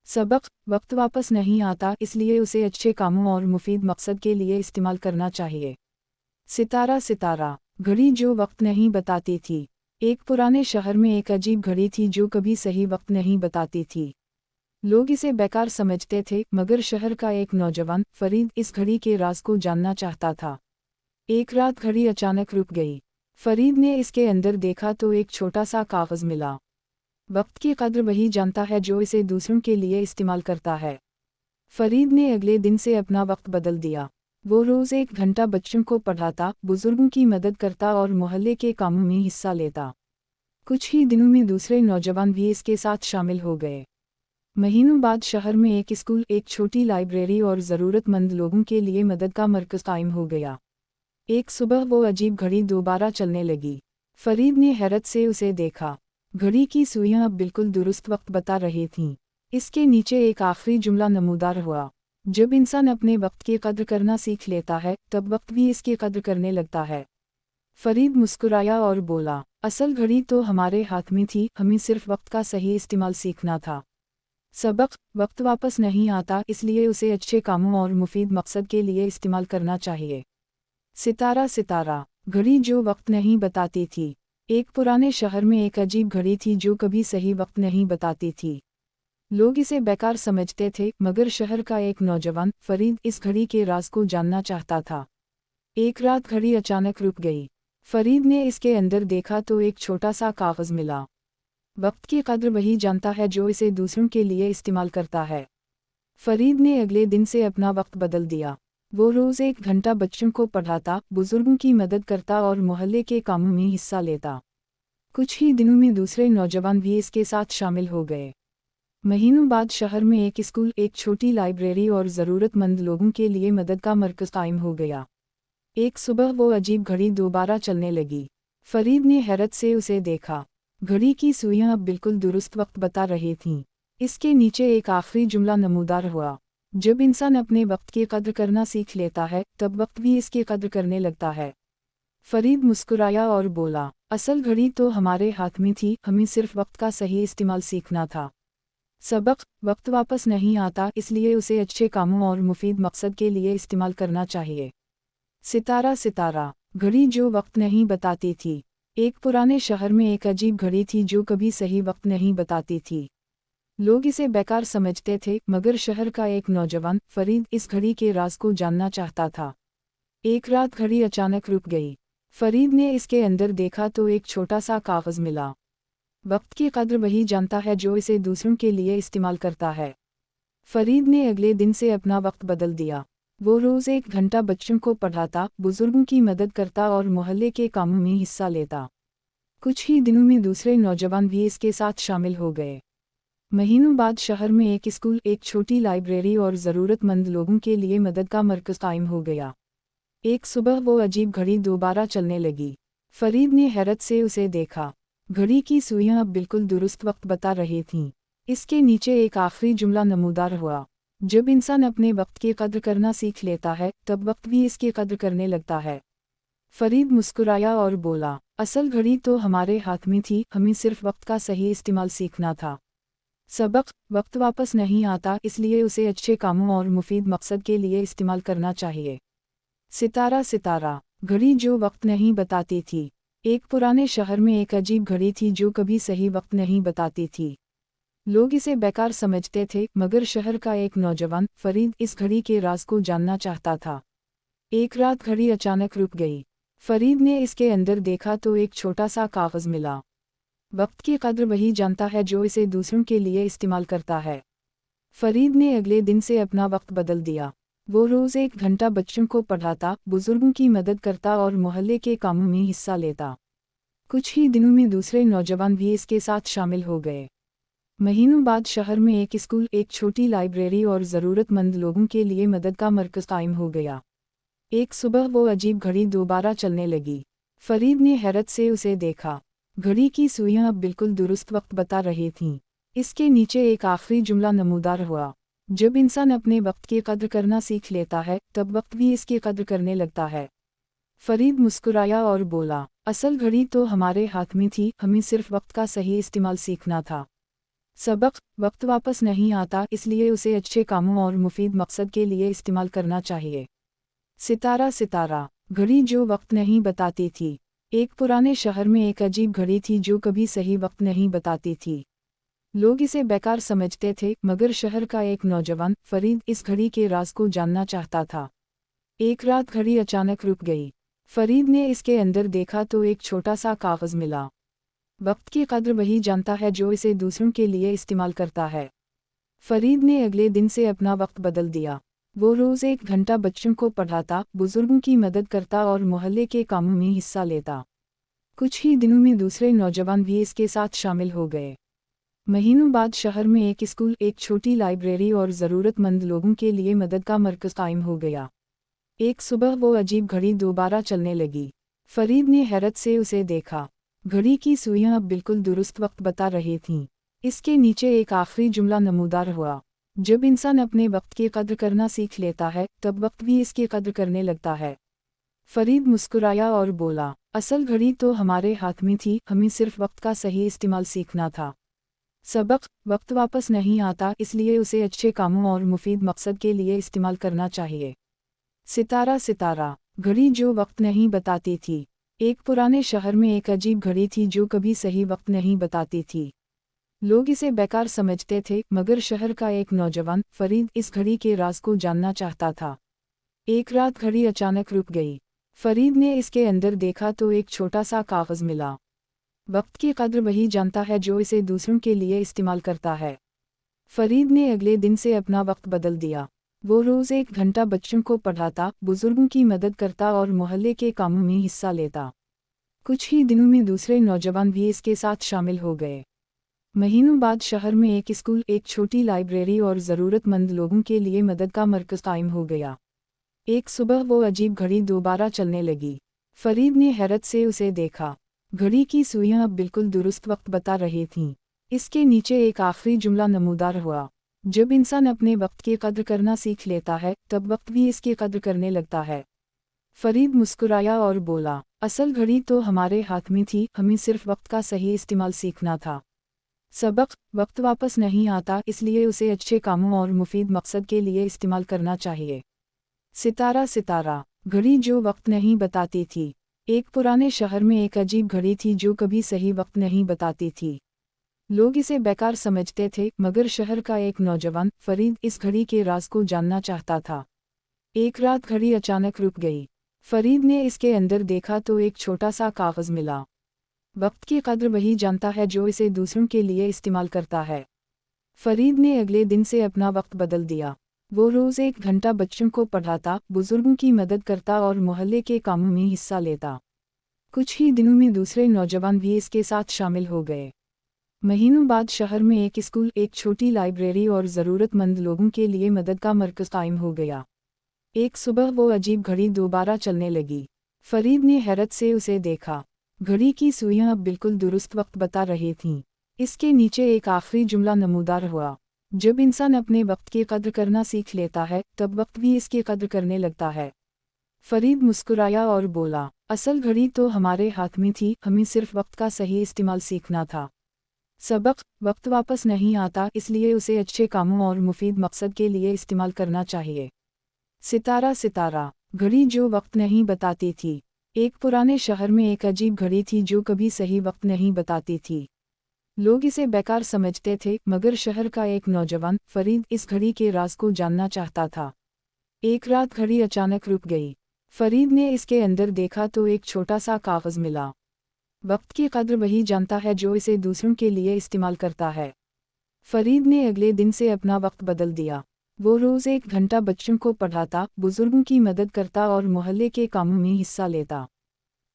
सबक, वक्त वापस नहीं आता, इसलिए उसे अच्छे कामों और मुफीद मकसद के लिए इस्तेमाल करना चाहिए। सितारा सितारा, घड़ी जो वक्त नहीं बताती थी। एक पुराने शहर में एक अजीब घड़ी थी जो कभी सही वक्त नहीं बताती थी। लोग इसे बेकार समझते थे, मगर शहर का एक नौजवान, फरीद, इस घड़ी के राज को जानना चाहता था। एक रात घड़ी अचानक रुक गई। फरीद ने इसके अंदर देखा तो एक छोटा सा कागज़ मिला। वक्त की कद्र वही जानता है जो इसे दूसरों के लिए इस्तेमाल करता है। फरीद ने अगले दिन से अपना वक्त बदल दिया। वो रोज़ 1 घंटा बच्चों को पढ़ाता, बुजुर्गों की मदद करता और मोहल्ले के कामों में हिस्सा लेता। कुछ ही दिनों में दूसरे नौजवान भी इसके साथ शामिल हो गए। महीनों बाद शहर में एक स्कूल, एक छोटी लाइब्रेरी और ज़रूरतमंद लोगों के लिए मदद का मरकज़ कायम हो गया। एक सुबह वो अजीब घड़ी दोबारा चलने लगी। फरीद ने हैरत से उसे देखा। घड़ी की सुइयां अब बिल्कुल दुरुस्त वक्त बता रही थीं। इसके नीचे एक आखिरी जुमला नमूदार हुआ, जब इंसान अपने वक्त की कद्र करना सीख लेता है तब वक्त भी इसकी कद्र करने लगता है। फरीद मुस्कुराया और बोला, असल घड़ी तो हमारे हाथ में थी, हमें सिर्फ वक्त का सही इस्तेमाल सीखना था। सबक, वक्त वापस नहीं आता, इसलिए उसे अच्छे कामों और मुफीद मकसद के लिए इस्तेमाल करना चाहिए। सितारा सितारा, घड़ी जो वक्त नहीं बताती थी। एक पुराने शहर में एक अजीब घड़ी थी जो कभी सही वक्त नहीं बताती थी। लोग इसे बेकार समझते थे, मगर शहर का एक नौजवान फरीद इस घड़ी के राज को जानना चाहता था। एक रात घड़ी अचानक रुक गई। फरीद ने इसके अंदर देखा तो एक छोटा सा कागज़ मिला। वक्त की कद्र वही जानता है जो इसे दूसरों के लिए इस्तेमाल करता है। फरीद ने अगले दिन से अपना वक्त बदल दिया। वो रोज़ 1 घंटा बच्चों को पढ़ाता, बुजुर्गों की मदद करता और मोहल्ले के कामों में हिस्सा लेता। कुछ ही दिनों में दूसरे नौजवान भी इसके साथ शामिल हो गए। महीनों बाद शहर में एक स्कूल, एक छोटी लाइब्रेरी और ज़रूरतमंद लोगों के लिए मदद का मरकज़ कायम हो गया। एक सुबह वो अजीब घड़ी दोबारा चलने लगी। फरीद ने हैरत से उसे देखा। घड़ी की सुइयां अब बिल्कुल दुरुस्त वक्त बता रही थीं। इसके नीचे एक आखिरी जुमला नमूदार हुआ, जब इंसान अपने वक्त की कद्र करना सीख लेता है तब वक्त भी इसकी कद्र करने लगता है। फरीद मुस्कुराया और बोला, असल घड़ी तो हमारे हाथ में थी, हमें सिर्फ वक्त का सही इस्तेमाल सीखना था। सबक, वक्त वापस नहीं आता, इसलिए उसे अच्छे कामों और मुफीद मकसद के लिए इस्तेमाल करना चाहिए। सितारा सितारा, घड़ी जो वक्त नहीं बताती थी। एक पुराने शहर में एक अजीब घड़ी थी जो कभी सही वक्त नहीं बताती थी। लोग इसे बेकार समझते थे, मगर शहर का एक नौजवान फरीद इस घड़ी के राज को जानना चाहता था। एक रात घड़ी अचानक रुक गई। फरीद ने इसके अंदर देखा तो एक छोटा सा कागज़ मिला। वक्त की कद्र वही जानता है जो इसे दूसरों के लिए इस्तेमाल करता है। फरीद ने अगले दिन से अपना वक्त बदल दिया। वो रोज़ 1 घंटा बच्चों को पढ़ाता, बुजुर्गों की मदद करता और मोहल्ले के कामों में हिस्सा लेता। कुछ ही दिनों में दूसरे नौजवान भी इसके साथ शामिल हो गए। महीनों बाद शहर में एक स्कूल, एक छोटी लाइब्रेरी और ज़रूरतमंद लोगों के लिए मदद का मरकज़ कायम हो गया। एक सुबह वो अजीब घड़ी दोबारा चलने लगी। फरीद ने हैरत से उसे देखा। घड़ी की सुइयां अब बिल्कुल दुरुस्त वक्त बता रही थीं। इसके नीचे एक आखिरी जुमला नमूदार हुआ, जब इंसान अपने वक्त की कद्र करना सीख लेता है तब वक्त भी इसकी कद्र करने लगता है। फरीद मुस्कुराया और बोला, असल घड़ी तो हमारे हाथ में थी, हमें सिर्फ वक्त का सही इस्तेमाल सीखना था। सबक, वक्त वापस नहीं आता, इसलिए उसे अच्छे कामों और मुफीद मकसद के लिए इस्तेमाल करना चाहिए। सितारा सितारा, घड़ी जो वक्त नहीं बताती थी। एक पुराने शहर में एक अजीब घड़ी थी जो कभी सही वक्त नहीं बताती थी। लोग इसे बेकार समझते थे, मगर शहर का एक नौजवान फरीद इस घड़ी के राज को जानना चाहता था। एक रात घड़ी अचानक रुक गई। फरीद ने इसके अंदर देखा तो एक छोटा सा कागज़ मिला। वक्त की कद्र वही जानता है जो इसे दूसरों के लिए इस्तेमाल करता है। फरीद ने अगले दिन से अपना वक्त बदल दिया। वो रोज़ 1 घंटा बच्चों को पढ़ाता, बुजुर्गों की मदद करता और मोहल्ले के कामों में हिस्सा लेता। कुछ ही दिनों में दूसरे नौजवान भी इसके साथ शामिल हो गए। महीनों बाद शहर में एक स्कूल, एक छोटी लाइब्रेरी और ज़रूरतमंद लोगों के लिए मदद का मरकज़ कायम हो गया। एक सुबह वो अजीब घड़ी दोबारा चलने लगी। फरीद ने हैरत से उसे देखा। घड़ी की सुइयां अब बिल्कुल दुरुस्त वक्त बता रही थीं। इसके नीचे एक आखिरी जुमला नमूदार हुआ, जब इंसान अपने वक्त की कद्र करना सीख लेता है तब वक्त भी इसकी कद्र करने लगता है। फरीद मुस्कुराया और बोला, असल घड़ी तो हमारे हाथ में थी, हमें सिर्फ वक्त का सही इस्तेमाल सीखना था। सबक, वक्त वापस नहीं आता, इसलिए उसे अच्छे कामों और मुफीद मकसद के लिए इस्तेमाल करना चाहिए। सितारा सितारा, घड़ी जो वक्त नहीं बताती थी। एक पुराने शहर में एक अजीब घड़ी थी जो कभी सही वक्त नहीं बताती थी। लोग इसे बेकार समझते थे, मगर शहर का एक नौजवान फरीद इस घड़ी के राज को जानना चाहता था। एक रात घड़ी अचानक रुक गई। फरीद ने इसके अंदर देखा तो एक छोटा सा कागज़ मिला। वक्त की कद्र वही जानता है जो इसे दूसरों के लिए इस्तेमाल करता है। फरीद ने अगले दिन से अपना वक्त बदल दिया। वो रोज़ 1 घंटा बच्चों को पढ़ाता, बुजुर्गों की मदद करता और मोहल्ले के कामों में हिस्सा लेता। कुछ ही दिनों में दूसरे नौजवान भी इसके साथ शामिल हो गए। महीनों बाद शहर में एक स्कूल, एक छोटी लाइब्रेरी और ज़रूरतमंद लोगों के लिए मदद का मरकज़ कायम हो गया। एक सुबह वो अजीब घड़ी दोबारा चलने लगी। फरीद ने हैरत से उसे देखा। घड़ी की सुइयां अब बिल्कुल दुरुस्त वक्त बता रही थीं। इसके नीचे एक आखिरी जुमला नमूदार हुआ, जब इंसान अपने वक्त की कद्र करना सीख लेता है तब वक्त भी इसकी कद्र करने लगता है। फरीद मुस्कुराया और बोला, असल घड़ी तो हमारे हाथ में थी, हमें सिर्फ वक्त का सही इस्तेमाल सीखना था। सबक, वक्त वापस नहीं आता, इसलिए उसे अच्छे कामों और मुफीद मकसद के लिए इस्तेमाल करना चाहिए। सितारा सितारा, घड़ी जो वक्त नहीं बताती थी। एक पुराने शहर में एक अजीब घड़ी थी जो कभी सही वक्त नहीं बताती थी। लोग इसे बेकार समझते थे, मगर शहर का एक नौजवान फरीद इस घड़ी के राज को जानना चाहता था। एक रात घड़ी अचानक रुक गई। फरीद ने इसके अंदर देखा तो एक छोटा सा कागज़ मिला। वक्त की कद्र वही जानता है जो इसे दूसरों के लिए इस्तेमाल करता है। फरीद ने अगले दिन से अपना वक्त बदल दिया। वो रोज़ 1 घंटा बच्चों को पढ़ाता, बुजुर्गों की मदद करता और मोहल्ले के कामों में हिस्सा लेता। कुछ ही दिनों में दूसरे नौजवान भी इसके साथ शामिल हो गए। महीनों बाद शहर में एक स्कूल, एक छोटी लाइब्रेरी और ज़रूरतमंद लोगों के लिए मदद का मरकज़ कायम हो गया। एक सुबह वो अजीब घड़ी दोबारा चलने लगी। फरीद ने हैरत से उसे देखा। घड़ी की सुइयां अब बिल्कुल दुरुस्त वक्त बता रही थीं। इसके नीचे एक आखिरी जुमला नमूदार हुआ, जब इंसान अपने वक्त की कद्र करना सीख लेता है तब वक्त भी इसकी कद्र करने लगता है। फरीद मुस्कुराया और बोला, असल घड़ी तो हमारे हाथ में थी, हमें सिर्फ वक्त का सही इस्तेमाल सीखना था। सबक, वक्त वापस नहीं आता, इसलिए उसे अच्छे कामों और मुफीद मकसद के लिए इस्तेमाल करना चाहिए। सितारा सितारा, घड़ी जो वक्त नहीं बताती थी। एक पुराने शहर में एक अजीब घड़ी थी जो कभी सही वक्त नहीं बताती थी। लोग इसे बेकार समझते थे, मगर शहर का एक नौजवान फरीद इस घड़ी के राज को जानना चाहता था। एक रात घड़ी अचानक रुक गई। फरीद ने इसके अंदर देखा तो एक छोटा सा कागज़ मिला। वक्त की कद्र वही जानता है जो इसे दूसरों के लिए इस्तेमाल करता है। फरीद ने अगले दिन से अपना वक्त बदल दिया। वो रोज़ 1 घंटा बच्चों को पढ़ाता, बुजुर्गों की मदद करता और मोहल्ले के कामों में हिस्सा लेता। कुछ ही दिनों में दूसरे नौजवान भी इसके साथ शामिल हो गए। महीनों बाद शहर में एक स्कूल, एक छोटी लाइब्रेरी और ज़रूरतमंद लोगों के लिए मदद का मरकज़ कायम हो गया। एक सुबह वो अजीब घड़ी दोबारा चलने लगी। फरीद ने हैरत से उसे देखा। घड़ी की सुइयां अब बिल्कुल दुरुस्त वक्त बता रही थीं। इसके नीचे एक आखिरी जुमला नमूदार हुआ, जब इंसान अपने वक्त की कद्र करना सीख लेता है तब वक्त भी इसकी कद्र करने लगता है। फरीद मुस्कुराया और बोला, असल घड़ी तो हमारे हाथ में थी, हमें सिर्फ वक्त का सही इस्तेमाल सीखना था। सबक, वक्त वापस नहीं आता, इसलिए उसे अच्छे कामों और मुफीद मकसद के लिए इस्तेमाल करना चाहिए। सितारा सितारा, घड़ी जो वक्त नहीं बताती थी। एक पुराने शहर में एक अजीब घड़ी थी जो कभी सही वक्त नहीं बताती थी। लोग इसे बेकार समझते थे, मगर शहर का एक नौजवान फरीद इस घड़ी के राज को जानना चाहता था। एक रात घड़ी अचानक रुक गई। फरीद ने इसके अंदर देखा तो एक छोटा सा कागज़ मिला। वक्त की कद्र वही जानता है जो इसे दूसरों के लिए इस्तेमाल करता है। फरीद ने अगले दिन से अपना वक्त बदल दिया। वो रोज़ 1 घंटा बच्चों को पढ़ाता, बुजुर्गों की मदद करता और मोहल्ले के कामों में हिस्सा लेता।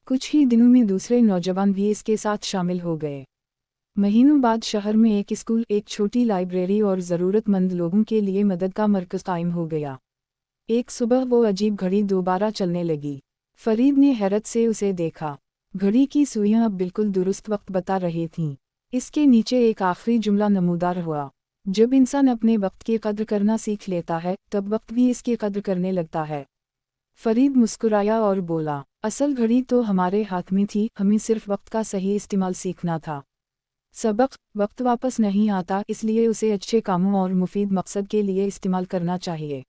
कुछ ही दिनों में दूसरे नौजवान भी इसके साथ शामिल हो गए। महीनों बाद शहर में एक स्कूल, एक छोटी लाइब्रेरी और ज़रूरतमंद लोगों के लिए मदद का मरकज़ कायम हो गया। एक सुबह वो अजीब घड़ी दोबारा चलने लगी। फरीद ने हैरत से उसे देखा। घड़ी की सुइयां अब बिल्कुल दुरुस्त वक्त बता रही थीं। इसके नीचे एक आखिरी जुमला नमूदार हुआ, जब इंसान अपने वक्त की कद्र करना सीख लेता है तब वक्त भी इसकी कद्र करने लगता है। फरीद मुस्कुराया और बोला, असल घड़ी तो हमारे हाथ में थी, हमें सिर्फ वक्त का सही इस्तेमाल सीखना था। सबक, वक्त वापस नहीं आता, इसलिए उसे अच्छे कामों और मुफीद मकसद के लिए इस्तेमाल करना चाहिए।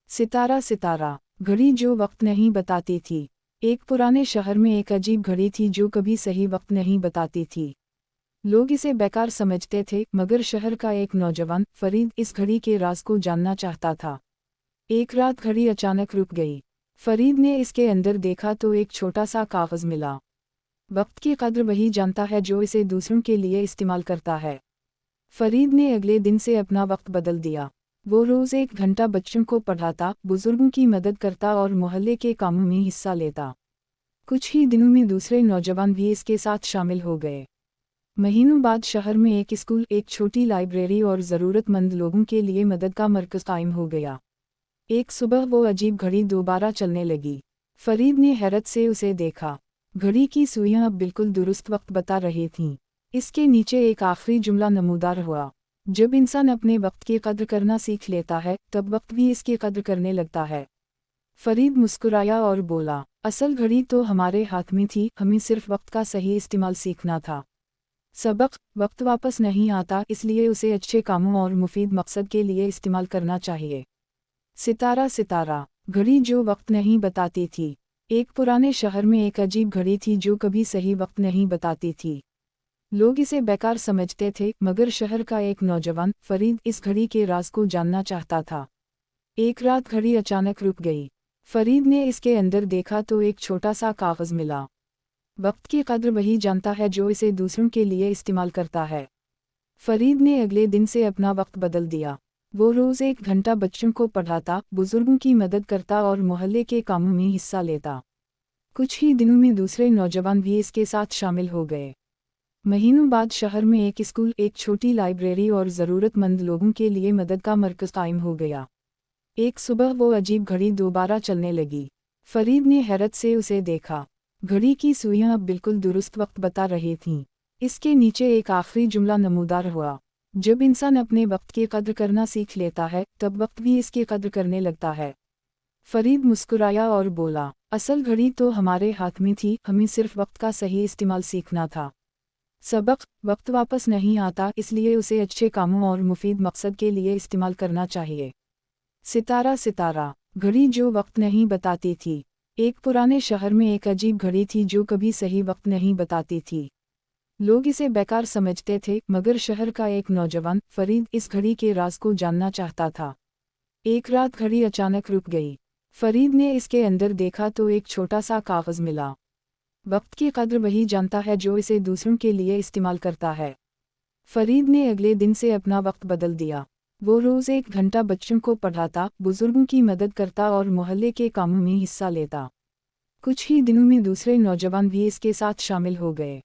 सितारा सितारा, घड़ी जो वक्त नहीं बताती थी। एक पुराने शहर में एक अजीब घड़ी थी जो कभी सही वक्त नहीं बताती थी। लोग इसे बेकार समझते थे, मगर शहर का एक नौजवान फरीद इस घड़ी के राज को जानना चाहता था। एक रात घड़ी अचानक रुक गई। फरीद ने इसके अंदर देखा तो एक छोटा सा कागज़ मिला। वक्त की कद्र वही जानता है जो इसे दूसरों के लिए इस्तेमाल करता है। फरीद ने अगले दिन से अपना वक्त बदल दिया। वो रोज़ 1 घंटा बच्चों को पढ़ाता, बुजुर्गों की मदद करता और मोहल्ले के कामों में हिस्सा लेता। कुछ ही दिनों में दूसरे नौजवान भी इसके साथ शामिल हो गए। महीनों बाद शहर में एक स्कूल, एक छोटी लाइब्रेरी और ज़रूरतमंद लोगों के लिए मदद का मरकज़ कायम हो गया। एक सुबह वो अजीब घड़ी दोबारा चलने लगी। फरीद ने हैरत से उसे देखा। घड़ी की सुइयां अब बिल्कुल दुरुस्त वक्त बता रही थीं। इसके नीचे एक आखिरी जुमला नमूदार हुआ, जब इंसान अपने वक्त की कद्र करना सीख लेता है तब वक्त भी इसकी कद्र करने लगता है। फरीद मुस्कुराया और बोला, असल घड़ी तो हमारे हाथ में थी, हमें सिर्फ वक्त का सही इस्तेमाल सीखना था। सबक, वक्त वापस नहीं आता, इसलिए उसे अच्छे कामों और मुफीद मकसद के लिए इस्तेमाल करना चाहिए। सितारा सितारा, घड़ी जो वक्त नहीं बताती थी। एक पुराने शहर में एक अजीब घड़ी थी जो कभी सही वक्त नहीं बताती थी। लोग इसे बेकार समझते थे, मगर शहर का एक नौजवान फरीद इस घड़ी के राज को जानना चाहता था। एक रात घड़ी अचानक रुक गई। फरीद ने इसके अंदर देखा तो एक छोटा सा कागज़ मिला। वक्त की कद्र वही जानता है जो इसे दूसरों के लिए इस्तेमाल करता है। फरीद ने अगले दिन से अपना वक्त बदल दिया। वो रोज़ 1 घंटा बच्चों को पढ़ाता, बुजुर्गों की मदद करता और मोहल्ले के कामों में हिस्सा लेता। कुछ ही दिनों में दूसरे नौजवान भी इसके साथ शामिल हो गए। महीनों बाद शहर में एक स्कूल, एक छोटी लाइब्रेरी और ज़रूरतमंद लोगों के लिए मदद का मरकज़ कायम हो गया। एक सुबह वो अजीब घड़ी दोबारा चलने लगी। फरीद ने हैरत से उसे देखा। घड़ी की सुइयां अब बिल्कुल दुरुस्त वक्त बता रही थीं। इसके नीचे एक आखिरी जुमला नमूदार हुआ, जब इंसान अपने वक्त की कद्र करना सीख लेता है तब वक्त भी इसकी कद्र करने लगता है। फरीद मुस्कुराया और बोला, असल घड़ी तो हमारे हाथ में थी, हमें सिर्फ वक्त का सही इस्तेमाल सीखना था। सबक, वक्त वापस नहीं आता, इसलिए उसे अच्छे कामों और मुफीद मकसद के लिए इस्तेमाल करना चाहिए। सितारा सितारा, घड़ी जो वक्त नहीं बताती थी। एक पुराने शहर में एक अजीब घड़ी थी जो कभी सही वक्त नहीं बताती थी। लोग इसे बेकार समझते थे, मगर शहर का एक नौजवान फरीद इस घड़ी के राज को जानना चाहता था। एक रात घड़ी अचानक रुक गई। फरीद ने इसके अंदर देखा तो एक छोटा सा कागज़ मिला। वक्त की कद्र वही जानता है जो इसे दूसरों के लिए इस्तेमाल करता है। फरीद ने अगले दिन से अपना वक्त बदल दिया। वो रोज़ 1 घंटा बच्चों को पढ़ाता, बुजुर्गों की मदद करता और मोहल्ले के कामों में हिस्सा लेता। कुछ ही दिनों में दूसरे नौजवान भी इसके साथ शामिल हो गए।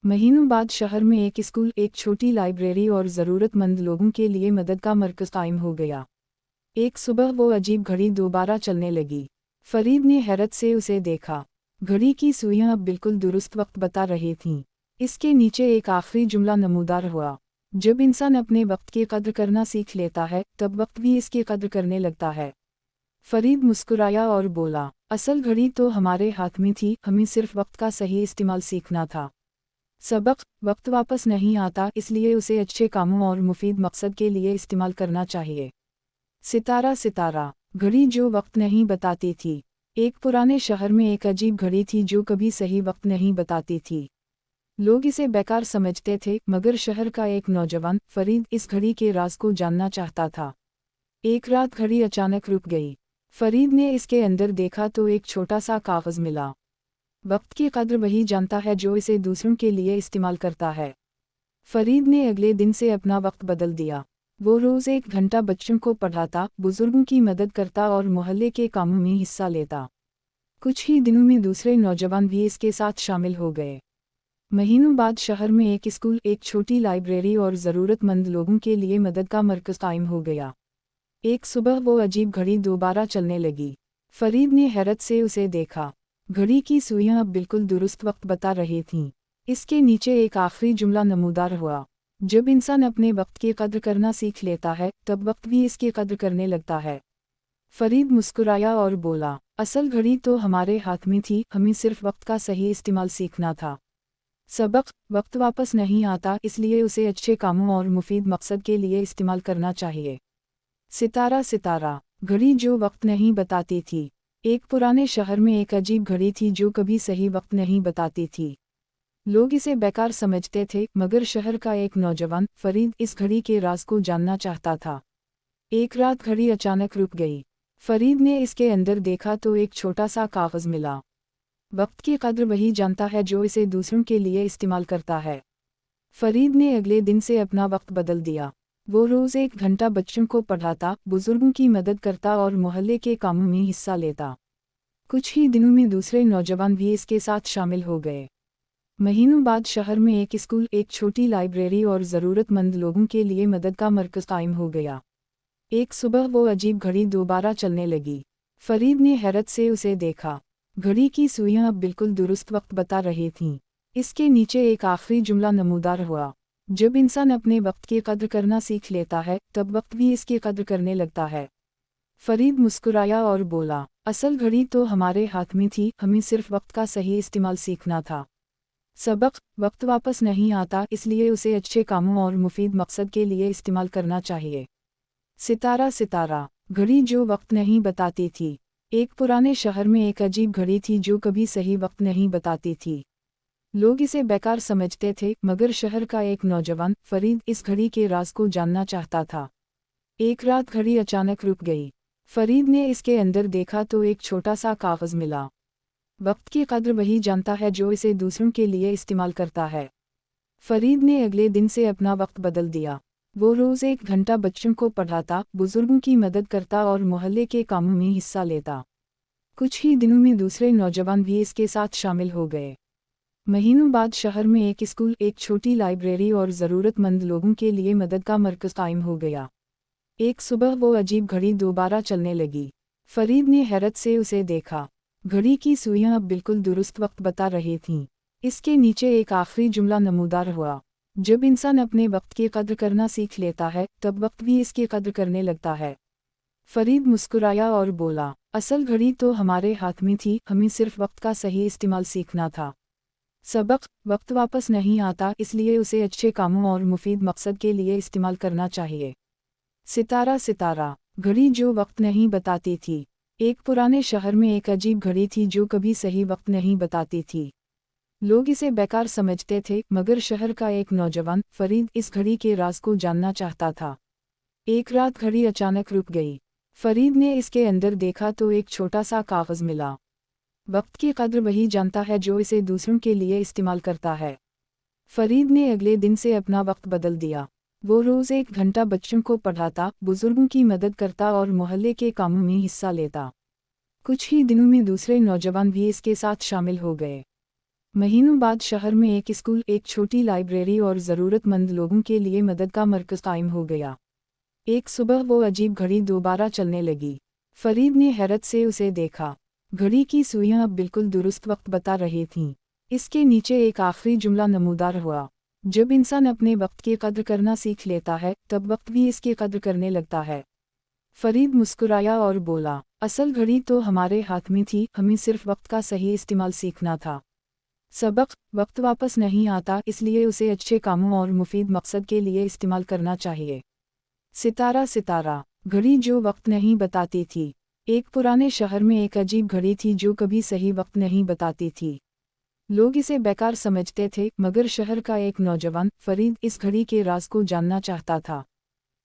महीनों बाद शहर में एक स्कूल, एक छोटी लाइब्रेरी और ज़रूरतमंद लोगों के लिए मदद का मरकज़ कायम हो गया। एक सुबह वो अजीब घड़ी दोबारा चलने लगी। फरीद ने हैरत से उसे देखा। घड़ी की सुइयां अब बिल्कुल दुरुस्त वक्त बता रही थीं। इसके नीचे एक आखिरी जुमला नमूदार हुआ, जब इंसान अपने वक्त की कद्र करना सीख लेता है तब वक्त भी इसकी कद्र करने लगता है। फरीद मुस्कुराया और बोला, असल घड़ी तो हमारे हाथ में थी, हमें सिर्फ वक्त का सही इस्तेमाल सीखना था। सबक, वक्त वापस नहीं आता, इसलिए उसे अच्छे कामों और मुफीद मकसद के लिए इस्तेमाल करना चाहिए। सितारा सितारा, घड़ी जो वक्त नहीं बताती थी। एक पुराने शहर में एक अजीब घड़ी थी जो कभी सही वक्त नहीं बताती थी। लोग इसे बेकार समझते थे, मगर शहर का एक नौजवान फरीद इस घड़ी के राज को जानना चाहता था। एक रात घड़ी अचानक रुक गई। फरीद ने इसके अंदर देखा तो एक छोटा सा कागज़ मिला। वक्त की कद्र वही जानता है जो इसे दूसरों के लिए इस्तेमाल करता है। फरीद ने अगले दिन से अपना वक्त बदल दिया। वो रोज़ 1 घंटा बच्चों को पढ़ाता, बुजुर्गों की मदद करता और मोहल्ले के कामों में हिस्सा लेता। कुछ ही दिनों में दूसरे नौजवान भी इसके साथ शामिल हो गए। महीनों बाद शहर में एक स्कूल, एक छोटी लाइब्रेरी और ज़रूरतमंद लोगों के लिए मदद का मरकज़ कायम हो गया। एक सुबह वो अजीब घड़ी दोबारा चलने लगी। फरीद ने हैरत से उसे देखा। घड़ी की सुइयां अब बिल्कुल दुरुस्त वक्त बता रही थीं। इसके नीचे एक आखिरी जुमला नमूदार हुआ, जब इंसान अपने वक्त की कद्र करना सीख लेता है तब वक्त भी इसकी कद्र करने लगता है। फरीद मुस्कुराया और बोला, असल घड़ी तो हमारे हाथ में थी, हमें सिर्फ वक्त का सही इस्तेमाल सीखना था। सबक, वक्त वापस नहीं आता, इसलिए उसे अच्छे कामों और मुफीद मकसद के लिए इस्तेमाल करना चाहिए। सितारा सितारा, घड़ी जो वक्त नहीं बताती थी। एक पुराने शहर में एक अजीब घड़ी थी जो कभी सही वक्त नहीं बताती थी। लोग इसे बेकार समझते थे, मगर शहर का एक नौजवान फरीद इस घड़ी के राज को जानना चाहता था। एक रात घड़ी अचानक रुक गई। फरीद ने इसके अंदर देखा तो एक छोटा सा कागज़ मिला। वक्त की कद्र वही जानता है जो इसे दूसरों के लिए इस्तेमाल करता है। फरीद ने अगले दिन से अपना वक्त बदल दिया। वो रोज़ 1 घंटा बच्चों को पढ़ाता, बुजुर्गों की मदद करता और मोहल्ले के कामों में हिस्सा लेता। कुछ ही दिनों में दूसरे नौजवान भी इसके साथ शामिल हो गए। महीनों बाद शहर में एक स्कूल, एक छोटी लाइब्रेरी और ज़रूरतमंद लोगों के लिए मदद का मरकज़ कायम हो गया। एक सुबह वो अजीब घड़ी दोबारा चलने लगी। फरीद ने हैरत से उसे देखा। घड़ी की सुइयां अब बिल्कुल दुरुस्त वक्त बता रही थीं। इसके नीचे एक आखिरी जुमला नमूदार हुआ, जब इंसान अपने वक्त की कद्र करना सीख लेता है तब वक्त भी इसकी कद्र करने लगता है। फरीद मुस्कुराया और बोला, असल घड़ी तो हमारे हाथ में थी, हमें सिर्फ वक्त का सही इस्तेमाल सीखना था। सबक, वक्त वापस नहीं आता, इसलिए उसे अच्छे कामों और मुफीद मकसद के लिए इस्तेमाल करना चाहिए। सितारा सितारा, घड़ी जो वक्त नहीं बताती थी। एक पुराने शहर में एक अजीब घड़ी थी जो कभी सही वक्त नहीं बताती थी। लोग इसे बेकार समझते थे, मगर शहर का एक नौजवान फरीद इस घड़ी के राज को जानना चाहता था। एक रात घड़ी अचानक रुक गई। फरीद ने इसके अंदर देखा तो एक छोटा सा कागज़ मिला। वक्त की कद्र वही जानता है जो इसे दूसरों के लिए इस्तेमाल करता है। फरीद ने अगले दिन से अपना वक्त बदल दिया। वो रोज़ 1 घंटा बच्चों को पढ़ाता, बुजुर्गों की मदद करता और मोहल्ले के कामों में हिस्सा लेता। कुछ ही दिनों में दूसरे नौजवान भी इसके साथ शामिल हो गए। महीनों बाद शहर में एक स्कूल, एक छोटी लाइब्रेरी और ज़रूरतमंद लोगों के लिए मदद का मरकज़ कायम हो गया। एक सुबह वो अजीब घड़ी दोबारा चलने लगी। फरीद ने हैरत से उसे देखा। घड़ी की सुइयां अब बिल्कुल दुरुस्त वक्त बता रही थीं। इसके नीचे एक आखिरी जुमला नमूदार हुआ, जब इंसान अपने वक्त की कद्र करना सीख लेता है तब वक्त भी इसकी कद्र करने लगता है। फरीद मुस्कुराया और बोला, असल घड़ी तो हमारे हाथ में थी, हमें सिर्फ वक्त का सही इस्तेमाल सीखना था। सबक, वक्त वापस नहीं आता, इसलिए उसे अच्छे कामों और मुफीद मकसद के लिए इस्तेमाल करना चाहिए। सितारा सितारा, घड़ी जो वक्त नहीं बताती थी। एक पुराने शहर में एक अजीब घड़ी थी जो कभी सही वक्त नहीं बताती थी। लोग इसे बेकार समझते थे, मगर शहर का एक नौजवान फरीद इस घड़ी के राज को जानना चाहता था। एक रात घड़ी अचानक रुक गई। फरीद ने इसके अंदर देखा तो एक छोटा सा कागज़ मिला। वक्त की कद्र वही जानता है जो इसे दूसरों के लिए इस्तेमाल करता है। फरीद ने अगले दिन से अपना वक्त बदल दिया। वो रोज़ 1 घंटा बच्चों को पढ़ाता, बुजुर्गों की मदद करता और मोहल्ले के कामों में हिस्सा लेता। कुछ ही दिनों में दूसरे नौजवान भी इसके साथ शामिल हो गए। महीनों बाद शहर में एक स्कूल, एक छोटी लाइब्रेरी और ज़रूरतमंद लोगों के लिए मदद का मरकज़ कायम हो गया। एक सुबह वो अजीब घड़ी दोबारा चलने लगी। फरीद ने हैरत से उसे देखा। घड़ी की सुइयां अब बिल्कुल दुरुस्त वक्त बता रही थीं। इसके नीचे एक आखिरी जुमला नमूदार हुआ, जब इंसान अपने वक्त की कद्र करना सीख लेता है तब वक्त भी इसकी कद्र करने लगता है। फरीद मुस्कुराया और बोला, असल घड़ी तो हमारे हाथ में थी, हमें सिर्फ वक्त का सही इस्तेमाल सीखना था। सबक, वक्त वापस नहीं आता, इसलिए उसे अच्छे कामों और मुफीद मकसद के लिए इस्तेमाल करना चाहिए। सितारा सितारा, घड़ी जो वक्त नहीं बताती थी। एक पुराने शहर में एक अजीब घड़ी थी जो कभी सही वक्त नहीं बताती थी। लोग इसे बेकार समझते थे, मगर शहर का एक नौजवान फरीद इस घड़ी के राज को जानना चाहता था।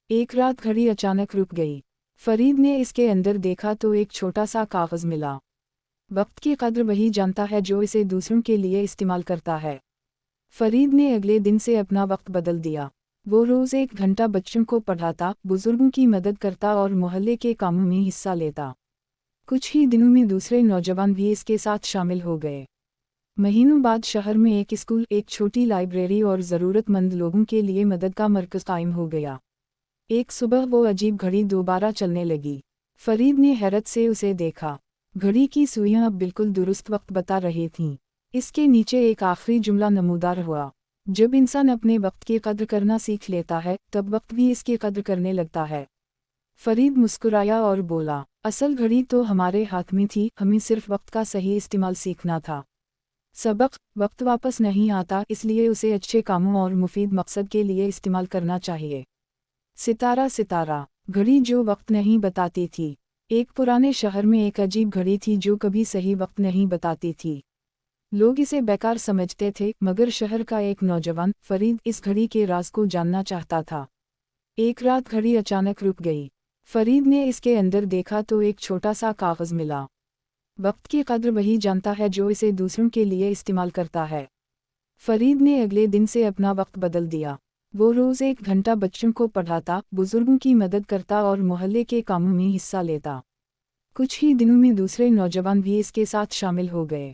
एक रात घड़ी अचानक रुक गई। फरीद ने इसके अंदर देखा तो एक छोटा सा कागज़ मिला। वक्त की कद्र वही जानता है जो इसे दूसरों के लिए इस्तेमाल करता है। फरीद ने अगले दिन से अपना वक्त बदल दिया। वो रोज़ 1 घंटा बच्चों को पढ़ाता, बुजुर्गों की मदद करता और मोहल्ले के कामों में हिस्सा लेता। कुछ ही दिनों में दूसरे नौजवान भी इसके साथ शामिल हो गए। महीनों बाद शहर में एक स्कूल, एक छोटी लाइब्रेरी और ज़रूरतमंद लोगों के लिए मदद का मरकज़ कायम हो गया। एक सुबह वो अजीब घड़ी दोबारा चलने लगी। फरीद ने हैरत से उसे देखा। घड़ी की सुइयां अब बिल्कुल दुरुस्त वक्त बता रही थीं। इसके नीचे एक आखिरी जुमला नमूदार हुआ, जब इंसान अपने वक्त की कद्र करना सीख लेता है तब वक्त भी इसकी कद्र करने लगता है। फरीद मुस्कुराया और बोला, असल घड़ी तो हमारे हाथ में थी, हमें सिर्फ वक्त का सही इस्तेमाल सीखना था। सबक, वक्त वापस नहीं आता, इसलिए उसे अच्छे कामों और मुफीद मकसद के लिए इस्तेमाल करना चाहिए। सितारा सितारा, घड़ी जो वक्त नहीं बताती थी। एक पुराने शहर में एक अजीब घड़ी थी जो कभी सही वक्त नहीं बताती थी। लोग इसे बेकार समझते थे, मगर शहर का एक नौजवान फरीद इस घड़ी के राज को जानना चाहता था। एक रात घड़ी अचानक रुक गई। फरीद ने इसके अंदर देखा तो एक छोटा सा कागज़ मिला। वक्त की कद्र वही जानता है जो इसे दूसरों के लिए इस्तेमाल करता है। फरीद ने अगले दिन से अपना वक्त बदल दिया। वो रोज़ 1 घंटा बच्चों को पढ़ाता, बुजुर्गों की मदद करता और मोहल्ले के कामों में हिस्सा लेता। कुछ ही दिनों में दूसरे नौजवान भी इसके साथ शामिल हो गए।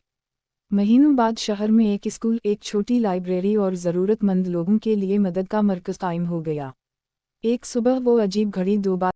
महीनों बाद शहर में एक स्कूल, एक छोटी लाइब्रेरी और ज़रूरतमंद लोगों के लिए मदद का मरकज़ कायम हो गया। एक सुबह वो अजीब घड़ी 2 बार